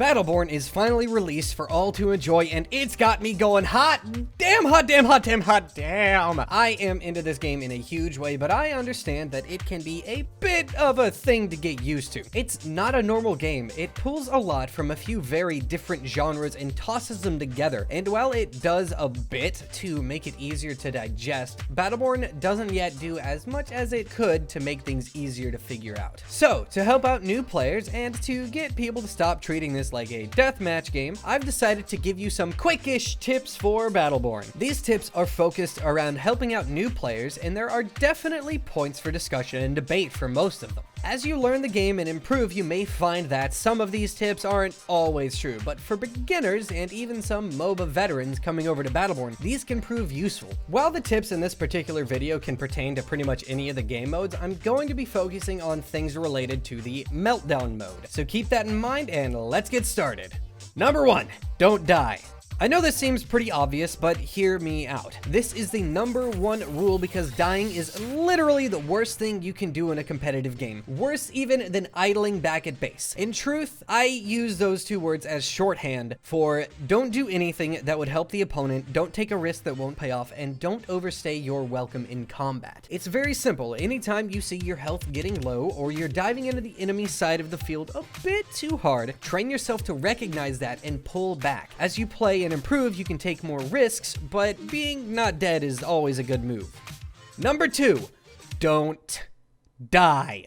Battleborn is finally released for all to enjoy, and it's got me going hot damn, hot damn, hot damn, hot damn. I am into this game in a huge way, but I understand that it can be a bit of a thing to get used to. It's not a normal game. It pulls a lot from a few very different genres and tosses them together, and while it does a bit to make it easier to digest, Battleborn doesn't yet do as much as it could to make things easier to figure out. So, to help out new players and to get people to stop treating this like a deathmatch game, I've decided to give you some quickish tips for Battleborn. These tips are focused around helping out new players, and there are definitely points for discussion and debate for most of them. As you learn the game and improve, you may find that some of these tips aren't always true, but for beginners and even some MOBA veterans coming over to Battleborn, these can prove useful. While the tips in this particular video can pertain to pretty much any of the game modes, I'm going to be focusing on things related to the Meltdown mode. So keep that in mind and let's get started. Number 1, don't die. I know this seems pretty obvious, but hear me out. This is the number 1 rule because dying is literally the worst thing you can do in a competitive game. Worse even than idling back at base. In truth, I use those 2 words as shorthand for don't do anything that would help the opponent, don't take a risk that won't pay off, and don't overstay your welcome in combat. It's very simple. Anytime you see your health getting low or you're diving into the enemy side of the field a bit too hard, train yourself to recognize that and pull back. As you play and improve, you can take more risks, but being not dead is always a good move. Number 2, don't die.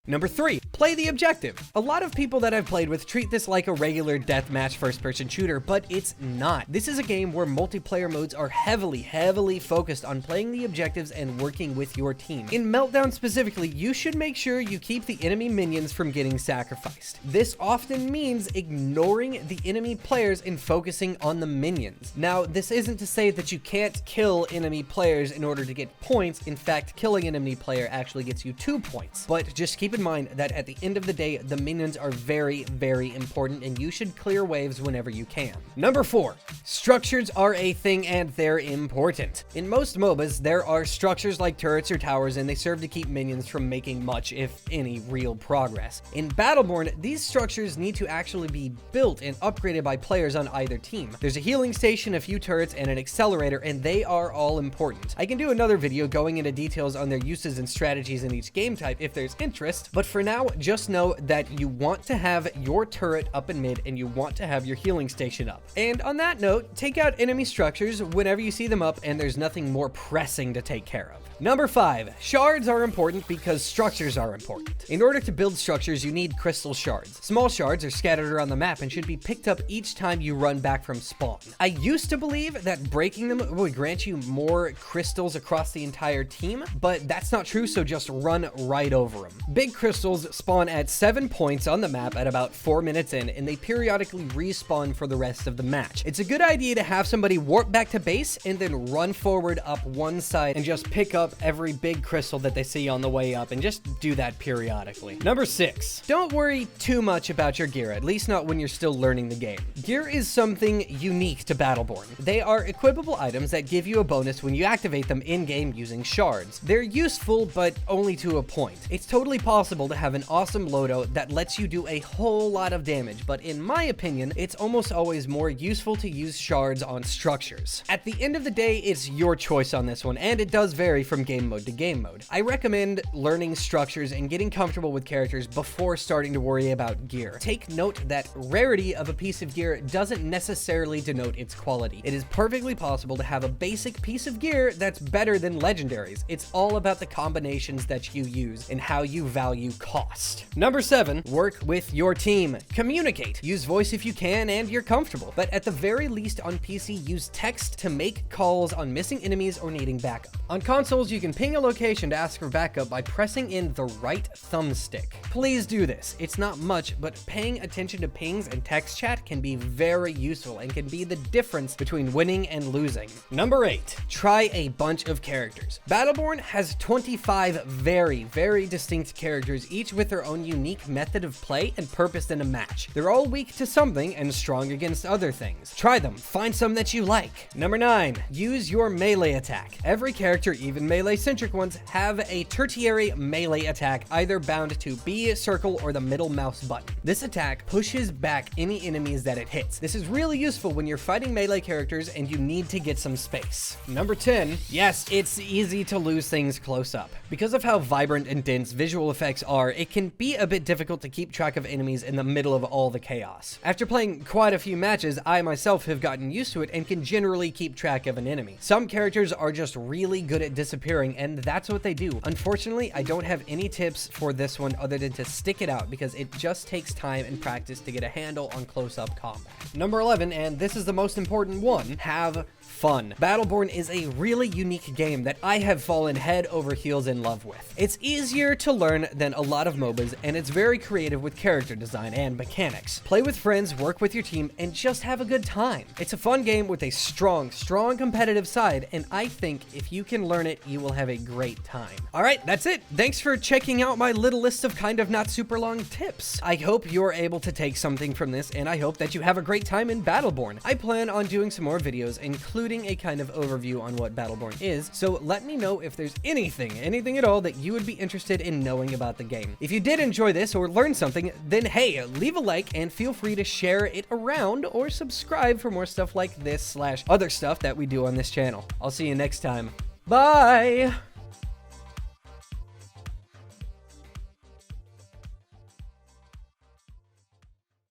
Number 3, play the objective. A lot of people that I've played with treat this like a regular deathmatch first-person shooter, but it's not. This is a game where multiplayer modes are heavily focused on playing the objectives and working with your team. In Meltdown specifically, you should make sure you keep the enemy minions from getting sacrificed. This often means ignoring the enemy players and focusing on the minions. Now, this isn't to say that you can't kill enemy players in order to get points. In fact, killing an enemy player actually gets you 2 points. But just keep in mind that at the end of the day, the minions are very important, and you should clear waves whenever you can. Number 4, structures are a thing and they're important. In most MOBAs, there are structures like turrets or towers, and they serve to keep minions from making much, if any, real progress. In Battleborn, these structures need to actually be built and upgraded by players on either team. There's a healing station, a few turrets, and an accelerator, and they are all important. I can do another video going into details on their uses and strategies in each game type if there's interest, but for now, just know that you want to have your turret up in mid and you want to have your healing station up. And on that note, take out enemy structures whenever you see them up and there's nothing more pressing to take care of. Number 5, shards are important because structures are important. In order to build structures, you need crystal shards. Small shards are scattered around the map and should be picked up each time you run back from spawn. I used to believe that breaking them would grant you more crystals across the entire team, but that's not true, so just run right over them. Big crystals spawn at 7 points on the map at about 4 minutes in, and they periodically respawn for the rest of the match. It's a good idea to have somebody warp back to base and then run forward up one side and just pick up every big crystal that they see on the way up, and just do that periodically. Number 6, don't worry too much about your gear, at least not when you're still learning the game. Gear is something unique to Battleborn. They are equipable items that give you a bonus when you activate them in-game using shards. They're useful, but only to a point. It's totally possible to have an awesome loadout that lets you do a whole lot of damage, but in my opinion, it's almost always more useful to use shards on structures. At the end of the day, it's your choice on this one, and it does vary from game mode to game mode. I recommend learning structures and getting comfortable with characters before starting to worry about gear. Take note that rarity of a piece of gear doesn't necessarily denote its quality. It is perfectly possible to have a basic piece of gear that's better than legendaries. It's all about the combinations that you use and how you value cost. Number 7, work with your team. Communicate. Use voice if you can and you're comfortable, but at the very least on PC, use text to make calls on missing enemies or needing backup. On consoles, you can ping a location to ask for backup by pressing in the right thumbstick. Please do this. It's not much, but paying attention to pings and text chat can be very useful and can be the difference between winning and losing. Number 8, try a bunch of characters. Battleborn has 25 very distinct characters, each with their own unique method of play and purpose in a match. They're all weak to something and strong against other things. Try them, find some that you like. Number 9, use your melee attack. Every character, even melee-centric ones have a tertiary melee attack either bound to B, circle, or the middle mouse button. This attack pushes back any enemies that it hits. This is really useful when you're fighting melee characters and you need to get some space. Number 10, yes, it's easy to lose things close up. Because of how vibrant and dense visual effects are, it can be a bit difficult to keep track of enemies in the middle of all the chaos. After playing quite a few matches, I myself have gotten used to it and can generally keep track of an enemy. Some characters are just really good at disappearing, and that's what they do. Unfortunately, I don't have any tips for this one other than to stick it out because it just takes time and practice to get a handle on close-up combat. Number 11, and this is the most important one, have fun. Battleborn is a really unique game that I have fallen head over heels in love with. It's easier to learn than a lot of MOBAs, and it's very creative with character design and mechanics. Play with friends, work with your team, and just have a good time. It's a fun game with a strong competitive side, and I think if you can learn it, you will have a great time. All right, that's it. Thanks for checking out my little list of kind of not super long tips. I hope you're able to take something from this, and I hope that you have a great time in Battleborn. I plan on doing some more videos, including a kind of overview on what Battleborn is, so let me know if there's anything at all that you would be interested in knowing about the game. If you did enjoy this or learn something, then hey, leave a like and feel free to share it around or subscribe for more stuff like this / other stuff that we do on this channel. I'll see you next time. Bye!